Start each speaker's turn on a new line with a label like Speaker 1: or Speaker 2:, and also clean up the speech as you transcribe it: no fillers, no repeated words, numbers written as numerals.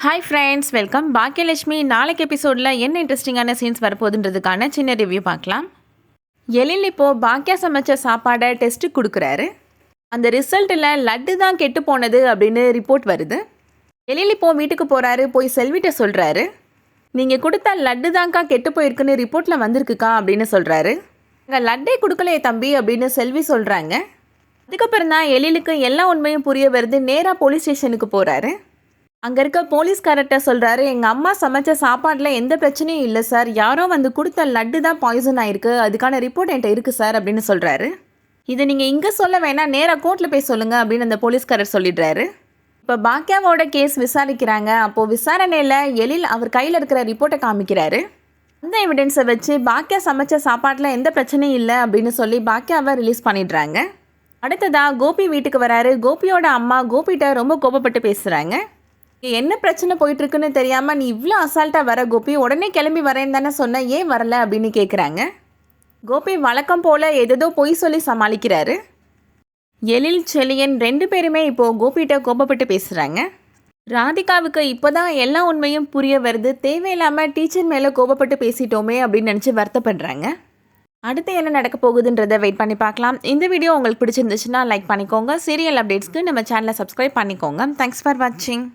Speaker 1: Hi friends, welcome. Baakiyalakshmi நாளைக்கு எபிசோடில் என்ன இன்ட்ரெஸ்டிங்கான சீன்ஸ் வரப்போகுதுன்றதுக்கான சின்ன ரிவ்யூ பார்க்கலாம். எழில் இப்போது பாக்கியா சமைச்ச சாப்பாடை டெஸ்ட்டுக்கு கொடுக்குறாரு. அந்த ரிசல்ட்டில் லட்டு தான் கெட்டு போனது அப்படின்னு ரிப்போர்ட் வருது. எழில் இப்போது வீட்டுக்கு போகிறாரு. போய் செல்விட்ட சொல்கிறாரு, நீங்கள் கொடுத்த லட்டு தான்க்கா கெட்டு போயிருக்குன்னு ரிப்போர்ட்டில் வந்திருக்குக்கா அப்படின்னு சொல்கிறாரு. அங்கே லட்டே கொடுக்கலையே தம்பி அப்படின்னு செல்வி சொல்கிறாங்க. அதுக்கப்புறம் தான் எழிலுக்கு எல்லா உண்மையும் புரிய வருது. நேராக போலீஸ் ஸ்டேஷனுக்கு போகிறாரு. அங்கே இருக்க போலீஸ்காரர்கிட்ட சொல்கிறாரு, எங்கள் அம்மா சமைச்ச சாப்பாட்டில் எந்த பிரச்சனையும் இல்லை சார், யாரோ வந்து கொடுத்த லட்டு தான் பாய்சன் ஆகிருக்கு, அதுக்கான ரிப்போர்ட் என்கிட்ட இருக்குது சார் அப்படின்னு சொல்கிறாரு. இதை நீங்கள் இங்கே சொல்ல வேணாம், நேராக கோர்ட்டில் போய் சொல்லுங்கள் அப்படின்னு அந்த போலீஸ்காரர் சொல்லிடுறாரு. இப்போ பாக்கியாவோட கேஸ் விசாரிக்கிறாங்க. அப்போது விசாரணையில் எழில் அவர் கையில் இருக்கிற ரிப்போர்ட்டை காமிக்கிறாரு. அந்த எவிடன்ஸை வச்சு பாக்கியா சமைச்ச சாப்பாட்டில் எந்த பிரச்சனையும் இல்லை அப்படின்னு சொல்லி பாக்கியாவை ரிலீஸ் பண்ணிடுறாங்க. அடுத்ததாக கோபி வீட்டுக்கு வராரு. கோபியோட அம்மா கோபிகிட்ட ரொம்ப கோபப்பட்டு பேசுகிறாங்க. என்ன பிரச்சனை போயிட்டுருக்குன்னு தெரியாமல் நீ இவ்வளோ அசால்ட்டாக வர கோபி, உடனே கிளம்பி வரேன்னு தானே சொன்ன, ஏன் வரல அப்படின்னு கேட்குறாங்க. கோபி வழக்கம் போல் எதோ பொய் சொல்லி சமாளிக்கிறாரு. எழில் செலியன் 2 பேருமே இப்போது கோபிகிட்ட கோபப்பட்டு பேசுகிறாங்க. ராதிகாவுக்கு இப்போ தான் எல்லா உண்மையும் புரிய வருது. தேவையில்லாமல் டீச்சர் மேலே கோபப்பட்டு பேசிட்டோமே அப்படின்னு நினச்சி வருத்தப்படுறாங்க. அடுத்து என்ன நடக்க போகுதுன்றதை வெயிட் பண்ணி பார்க்கலாம். இந்த வீடியோ உங்களுக்கு பிடிச்சிருந்துச்சுன்னா லைக் பண்ணிக்கோங்க. சீரியல் அப்டேட்ஸ்க்கு நம்ம சேனலை சப்ஸ்கிரைப் பண்ணிக்கோங்க. தேங்க்ஸ் ஃபார் வாட்சிங்.